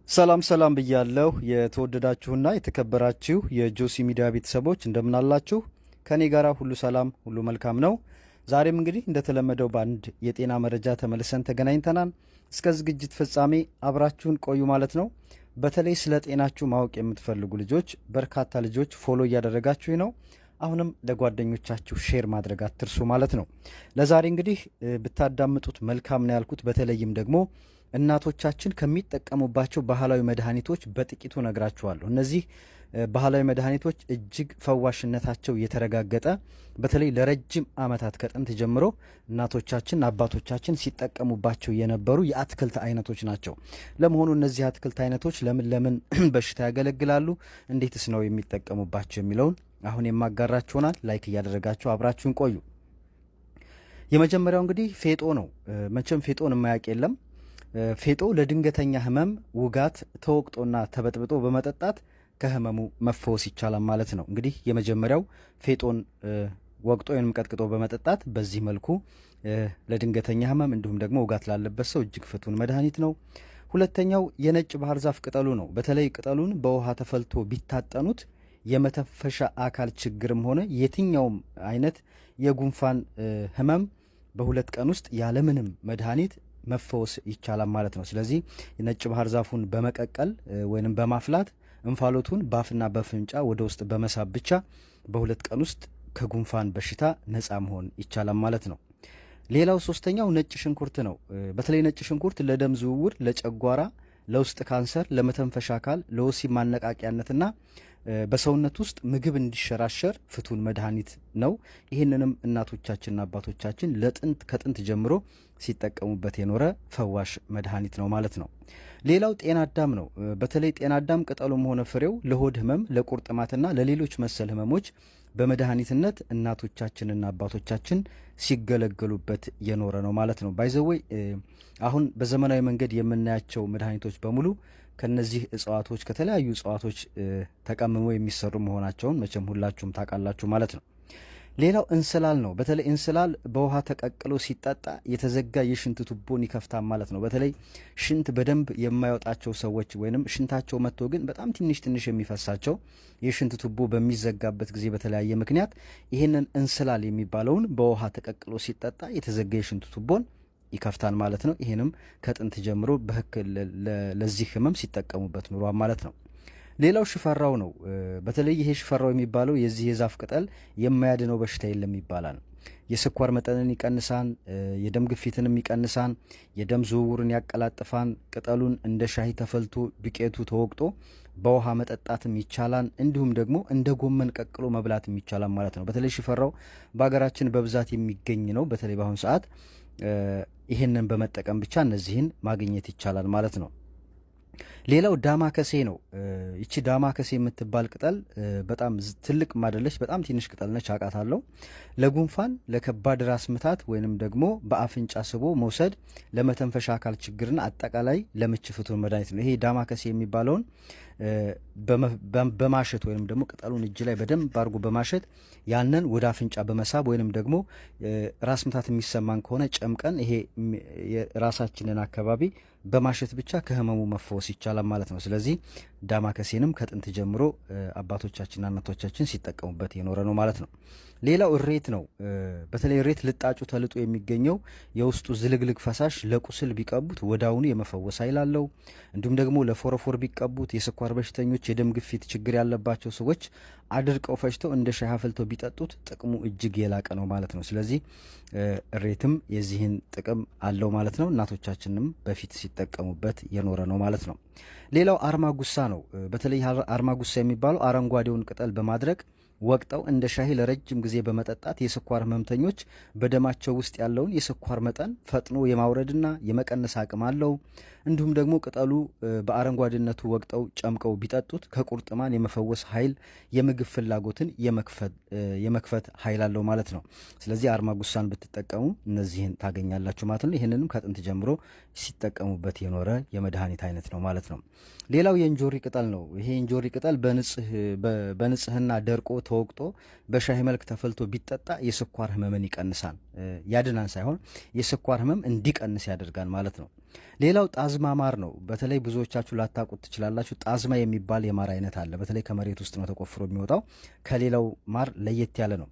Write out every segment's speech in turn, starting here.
ሰላም ሰላም ብያለሁ። የተወደዳችሁና የተከበራችሁ የጆሲ ሚዲያ ቤተሰቦች እንደምን አላችሁ? ከኔ ጋራ ሁሉ ሰላም፣ ሁሉ መልካም ነው። ዛሬም እንግዲህ እንደተለመደው በአንድ የጤና መረጃ ተመልሰን ተገናኝተናል። እስከ ዝግጅት ፍጻሜ አብራችሁን ቆዩ ማለት ነው። በተለይ ስለ ጤናችሁ ማወቅ የምትፈልጉ ልጆች በርካታ ልጆች ፎሎ እያደረጋችሁ ነው። አሁንም ለጓደኞቻችሁ ሼር ማድረግ አትርሱ ማለት ነው። ለዛሬ እንግዲህ ብታዳምጡት መልካም ነው ያልኩት በተለይም ደግሞ እናቶቻችን ከሚጠቀሙባቸው ባህላዊ መድኃኒቶች በጥቂቱ ነግራችኋለሁ። እነዚህ ባህላዊ መድኃኒቶች እጅግ ፈዋሽነታቸው የተረጋገጠ በተለይ ለረጅም ዓመታት ከጥንት ጀምሮ እናቶቻችን አባቶቻችን ሲጠቀሙባቸው የነበሩ የአትክልት አይነቶች ናቸው። ለመሆኑ እነዚህ የአትክልት አይነቶች ለምን በሽታ ያገለግላሉ? እንዴትስ ነው የሚጠቀሙባቸው የሚለውን አሁን የማጋራችሁናል። ላይክ እያደረጋችሁ አብራችሁን ቆዩ። የመጀመሪያው እንግዲህ ፌጦ ነው። መቼም ፌጦን የማያውቅ የለም። ፌጦ ለድንገተኛ ህመም ውጋት ተወቅጦና ተበጥብጦ በመጠጣት ከህመሙ መፈወስ ይቻላል ማለት ነው። እንግዲህ የመጀመሪያው ፌጦን ወቅጦ ወይም ቀጥቅጦ በመጠጣት በዚህ መልኩ ለድንገተኛ ህመም እንዲሁም ደግሞ ውጋት ላለበት ሰው እጅግ ፍቱን መድኃኒት ነው። ሁለተኛው የነጭ ባህር ዛፍ ቅጠሉ ነው። በተለይ ቅጠሉን በውሃ ተፈልቶ ቢታጠኑት የመተንፈሻ አካል ችግርም ሆነ የትኛውም አይነት የጉንፋን ህመም በ2 ቀን ውስጥ ያለምንም መድኃኒት መፈወስ ይቻላል ማለት ነው። ስለዚህ የነጭ ባህር ዛፉን በመቀቀል ወይንም በማፍላት እንፋሎቱን ባፍና በፍንጫ ወደ ውስጥ በመሳብ ብቻ በ2 ቀን ውስጥ ከጉንፋን በሽታ ነፃ መሆን ይቻላል ማለት ነው። ሌላው ሶስተኛው ነጭ ሽንኩርት ነው። በተለይ ነጭ ሽንኩርት ለደም ዝውውር፣ ለጨጓራ፣ ለውስጥ ካንሰር፣ ለመተንፈሻ አካል፣ ለወሲብ ማነቃቂያነትና በሰውነት ውስጥ ምግብ እንዲሸራሸር ፍቱን መድኃኒት ነው። ይህንንም እናቶቻችንና አባቶቻችን ከጥንት ጀምሮ ሲጠቀሙበት የኖረ ፈዋሽ መድኃኒት ነው ማለት ነው። ሌላው ጤና አዳም ነው። በተለይ ጤና አዳም ቅጠሉም ሆነ ፍሬው ለሆድ ህመም፣ ለቁርጥማትና ለሌሎች መሰል ህመሞች በመድኃኒትነት እናቶቻችንና አባቶቻችን ሲገለገሉበት የኖረ ነው ማለት ነው። ባይዘወይ አሁን በዘመናዊ መንገድ የምናያቸው መድኃኒቶች በሙሉ ከነዚህ እጽዋቶች ከተለያዩ እጽዋቶች ተቀምመው የሚሰሩ መሆናቸውን መቼም ሁላችሁም ታውቃላችሁ ማለት ነው። ሌላው እንስላል ነው። በተለይ እንስላል በውሃ ተቀቅሎ ሲጠጣ የተዘጋ የሽንት ቱቦን ይከፍታል ማለት ነው። በተለይ ሽንት በደንብ የማይወጣቸው ሰዎች ወይንም ሽንታቸው መጥቶ ግን በጣም ትንሽ የሚፈሳቸው የሽንት ቱቦ በሚዘጋበት ጊዜ በተለያየ ምክንያት ይህንን እንስላል የሚባለውን በውሃ ተቀቅሎ ሲጠጣ የተዘጋ የሽንት ቱቦን ይከፍታል ማለት ነው። ይህንም ከጥንት ጀምሮ ለዚህ ህመም ሲጠቀሙበት ኑሯል ማለት ነው። ሌላው ሽፈራው ነው። በተለይ ይሄ ሽፈራው የሚባለው የዚህ የዛፍ ቅጠል የማያድነው በሽታ የለም ይባላል። የስኳር መጠንን ይቀንሳን፣ የደም ግፊትንም ይቀንሳን፣ የደም ዝውውርን ያቀላጥፋን። ቅጠሉን እንደ ሻሂ ተፈልቶ ዱቄቱ ተወቅጦ በውሃ መጠጣትም ይቻላል። እንዲሁም ደግሞ እንደ ጎመን ቀቅሎ መብላትም ይቻላል ማለት ነው። በተለይ ሽፈራው በሀገራችን በብዛት የሚገኝ ነው። በተለይ በአሁኑ ሰዓት ይህንን በመጠቀም ብቻ እነዚህን ማግኘት ይቻላል ማለት ነው። ሌላው ዳማከሴ ነው። ይቺ ዳማከሴ የምትባል ቅጠል በጣም ትልቅ ማደለች፣ በጣም ትንሽ ቅጠል ነች፣ አውቃታለሁ። ለጉንፋን፣ ለከባድ ራስ ምታት ወይንም ደግሞ በአፍንጫ ስቦ መውሰድ ለመተንፈሻ አካል ችግርና አጠቃላይ ለምች ፍቱን መድኃኒት ነው። ይሄ ዳማከሴ የሚባለውን በማሸት ወይንም ደግሞ ቅጠሉን እጅ ላይ በደንብ አድርጎ በማሸት ያንን ወደ አፍንጫ በመሳብ ወይንም ደግሞ ራስ ምታት የሚሰማን ከሆነ ጨምቀን ይሄ ራሳችንን አካባቢ በማሸት ብቻ ከህመሙ መፈወስ ይቻላል ማለት ነው። ስለዚህ ዳማከሴንም ከጥንት ጀምሮ አባቶቻችንና እናቶቻችን ሲጠቀሙበት የኖረ ነው ማለት ነው። ሌላው እሬት ነው። በተለይ እሬት ልጣጩ ተልጦ የሚገኘው የውስጡ ዝልግልግ ፈሳሽ ለቁስል ቢቀቡት ወዳውኑ የመፈወስ ኃይል አለው። እንዲሁም ደግሞ ለፎረፎር ቢቀቡት፣ የስኳር በሽተኞች፣ የደም ግፊት ችግር ያለባቸው ሰዎች አድርቀው ፈጭተው እንደ ሻይ አፍልተው ቢጠጡት ጥቅሙ እጅግ የላቀ ነው ማለት ነው። ስለዚህ እሬትም የዚህን ጥቅም አለው ማለት ነው። እናቶቻችንም በፊት ሲጠቀሙበት የኖረ ነው ማለት ነው። ሌላው አርማጉሳ ነው። በተለይ አርማጉሳ የሚባለው አረንጓዴውን ቅጠል በማድረግ ወቅጠው እንደ ሻሂ ለረጅም ጊዜ በመጠጣት የስኳር ህመምተኞች በደማቸው ውስጥ ያለውን የስኳር መጠን ፈጥኖ የማውረድና የመቀነስ አቅም አለው። እንዲሁም ደግሞ ቅጠሉ በአረንጓዴነቱ ወቅጠው ጨምቀው ቢጠጡት ከቁርጥማን የመፈወስ ኃይል፣ የምግብ ፍላጎትን የመክፈት ኃይል አለው ማለት ነው። ስለዚህ አርማጉሳን ብትጠቀሙ እነዚህን ታገኛላችሁ ማለት ነው። ይህንንም ከጥንት ጀምሮ ሲጠቀሙበት የኖረ የመድኃኒት አይነት ነው ማለት ነው። ሌላው የእንጆሪ ቅጠል ነው። ይሄ የእንጆሪ ቅጠል በንጽህና ደርቆ ተወቅጦ በሻይ መልክ ተፈልቶ ቢጠጣ የስኳር ህመምን ይቀንሳል። ያድናን ሳይሆን የስኳር ህመም እንዲቀንስ ያደርጋል ማለት ነው። ሌላው ጣዝማ ማር ነው። በተለይ ብዙዎቻችሁ ላታውቁት ትችላላችሁ። ጣዝማ የሚባል የማር አይነት አለ። በተለይ ከመሬት ውስጥ ነው ተቆፍሮ የሚወጣው። ከሌላው ማር ለየት ያለ ነው።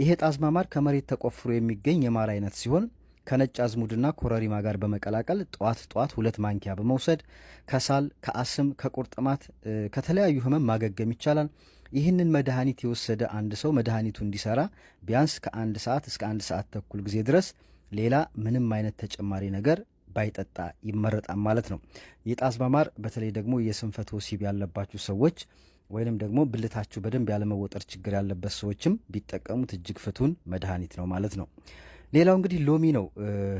ይሄ ጣዝማ ማር ከመሬት ተቆፍሮ የሚገኝ የማር አይነት ሲሆን ከነጭ አዝሙድና ኮረሪማ ጋር በመቀላቀል ጠዋት 2 ማንኪያ በመውሰድ ከሳል፣ ከአስም፣ ከቁርጥማት ከተለያዩ ህመም ማገገም ይቻላል። ይህንን መድኃኒት የወሰደ አንድ ሰው መድኃኒቱ እንዲሰራ ቢያንስ ከ1 ሰዓት እስከ 1 ሰዓት ተኩል ጊዜ ድረስ ሌላ ምንም አይነት ተጨማሪ ነገር ባይጠጣ ይመረጣል ማለት ነው። የጣዝማ ማር በተለይ ደግሞ የስንፈተ ወሲብ ያለባችሁ ሰዎች ወይንም ደግሞ ብልታችሁ በደንብ ያለመወጠር ችግር ያለበት ሰዎችም ቢጠቀሙት እጅግ ፍቱን መድኃኒት ነው ማለት ነው። ሌላው እንግዲህ ሎሚ ነው።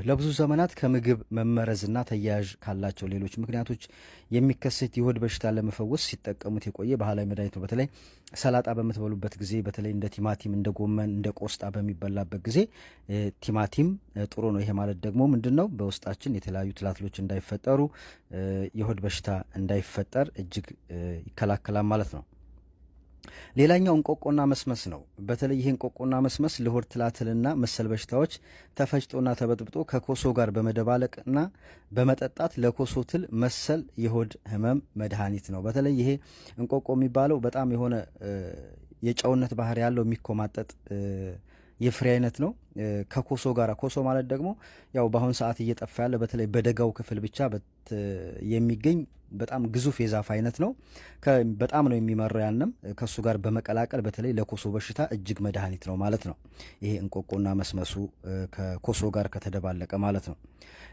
ለብዙ ዘመናት ከምግብ መመረዝና ተያያዥ ካላቸው ሌሎች ምክንያቶች የሚከሰት የሆድ በሽታ ለመፈወስ ሲጠቀሙት የቆየ ባህላዊ መድኃኒት ነው። በተለይ ሰላጣ በምትበሉበት ጊዜ በተለይ እንደ ቲማቲም፣ እንደ ጎመን፣ እንደ ቆስጣ በሚበላበት ጊዜ ቲማቲም ጥሩ ነው። ይሄ ማለት ደግሞ ምንድን ነው? በውስጣችን የተለያዩ ትላትሎች እንዳይፈጠሩ፣ የሆድ በሽታ እንዳይፈጠር እጅግ ይከላከላል ማለት ነው። ሌላኛው እንቆቆና መስመስ ነው። በተለይ ይህ እንቆቆና መስመስ ለሆድ ትላትልና መሰል በሽታዎች ተፈጭቶና ተበጥብጦ ከኮሶ ጋር በመደባለቅና በመጠጣት ለኮሶ ትል መሰል የሆድ ህመም መድኃኒት ነው። በተለይ ይሄ እንቆቆ የሚባለው በጣም የሆነ የጨውነት ባህሪ ያለው የሚኮማጠጥ የፍሬ አይነት ነው። ከኮሶ ጋር ኮሶ ማለት ደግሞ ያው በአሁን ሰዓት እየጠፋ ያለ በተለይ በደጋው ክፍል ብቻ የሚገኝ በጣም ግዙፍ የዛፍ አይነት ነው። በጣም ነው የሚመራው። ያንም ከሱ ጋር በመቀላቀል በተለይ ለኮሶ በሽታ እጅግ መድኃኒት ነው ማለት ነው። ይሄ እንቆቆና መስመሱ ከኮሶ ጋር ከተደባለቀ ማለት ነው።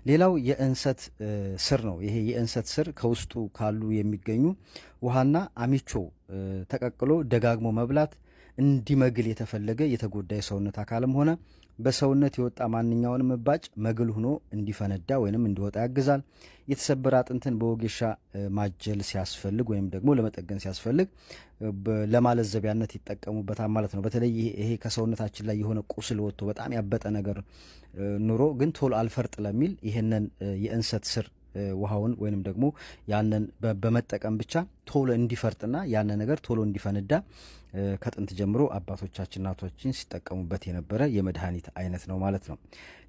ሌላው የእንሰት ስር ነው። ይሄ የእንሰት ስር ከውስጡ ካሉ የሚገኙ ውሃና አሚቾ ተቀቅሎ ደጋግሞ መብላት እንዲመግል የተፈለገ የተጎዳ የሰውነት አካልም ሆነ በሰውነት የወጣ ማንኛውንም እባጭ መግል ሆኖ እንዲፈነዳ ወይንም እንዲወጣ ያግዛል። የተሰበረ አጥንትን በወጌሻ ማጀል ሲያስፈልግ ወይም ደግሞ ለመጠገን ሲያስፈልግ ለማለዘቢያነት ይጠቀሙበታል ማለት ነው። በተለይ ይሄ ከሰውነታችን ላይ የሆነ ቁስል ወጥቶ በጣም ያበጠ ነገር ኑሮ ግን ቶሎ አልፈርጥ ለሚል ይሄንን የእንሰት ስር ውሃውን ወይንም ደግሞ ያንን በመጠቀም ብቻ ቶሎ እንዲፈርጥና ያንን ነገር ቶሎ እንዲፈነዳ ከጥንት ጀምሮ አባቶቻችን እናቶቻችን ሲጠቀሙበት የነበረ የመድኃኒት አይነት ነው ማለት ነው።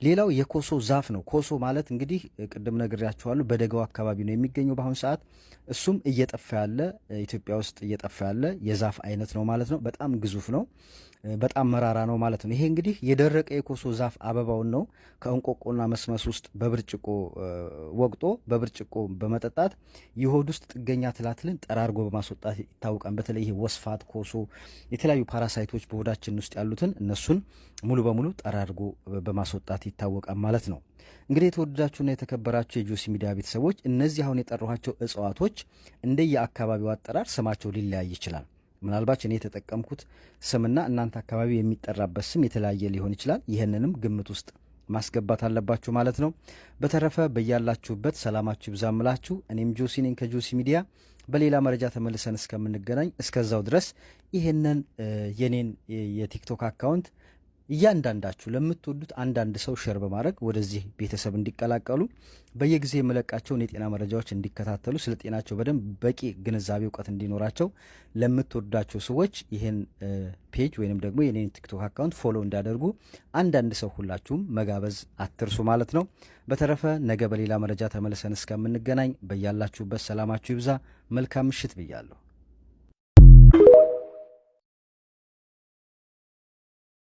ሌላው የኮሶ ዛፍ ነው። ኮሶ ማለት እንግዲህ ቅድም ነግሬያችኋለሁ በደጋው አካባቢ ነው የሚገኘው በአሁኑ ሰዓት። እሱም እየጠፋ ያለ ኢትዮጵያ ውስጥ እየጠፋ ያለ የዛፍ አይነት ነው ማለት ነው። በጣም ግዙፍ ነው። በጣም መራራ ነው ማለት ነው። ይሄ እንግዲህ የደረቀ የኮሶ ዛፍ አበባውን ነው ከእንቆቆና መስመስ ውስጥ በብርጭቆ ወቅጦ በብርጭቆ በመጠጣት የሆድ ውስጥ ጥገኛ ትላትልን ጠራርጎ በማስወጣት ይታወቃል። በተለይ ይሄ ወስፋት፣ ኮሶ፣ የተለያዩ ፓራሳይቶች በሆዳችን ውስጥ ያሉትን እነሱን ሙሉ በሙሉ ጠራርጎ በማስወጣት ይታወቃል ማለት ነው። እንግዲህ የተወደዳችሁና የተከበራችሁ የጆሲ ሚዲያ ቤተሰቦች እነዚህ አሁን የጠራኋቸው እጽዋቶች እንደየ አካባቢው አጠራር ስማቸው ሊለያይ ይችላል። ምናልባት እኔ የተጠቀምኩት ስምና እናንተ አካባቢ የሚጠራበት ስም የተለያየ ሊሆን ይችላል። ይህንንም ግምት ውስጥ ማስገባት አለባችሁ ማለት ነው። በተረፈ በያላችሁበት ሰላማችሁ ይብዛምላችሁ። እኔም ጆሲ ነኝ ከጆሲ ሚዲያ። በሌላ መረጃ ተመልሰን እስከምንገናኝ እስከዛው ድረስ ይህንን የኔን የቲክቶክ አካውንት እያንዳንዳችሁ ለምትወዱት አንዳንድ ሰው ሼር በማድረግ ወደዚህ ቤተሰብ እንዲቀላቀሉ በየጊዜ የምለቃቸውን የጤና መረጃዎች እንዲከታተሉ ስለ ጤናቸው በደንብ በቂ ግንዛቤ እውቀት እንዲኖራቸው ለምትወዳቸው ሰዎች ይህን ፔጅ ወይንም ደግሞ የኔን ቲክቶክ አካውንት ፎሎ እንዲያደርጉ አንዳንድ ሰው ሁላችሁም መጋበዝ አትርሱ ማለት ነው። በተረፈ ነገ በሌላ መረጃ ተመልሰን እስከምንገናኝ በያላችሁበት ሰላማችሁ ይብዛ። መልካም ምሽት ብያለሁ።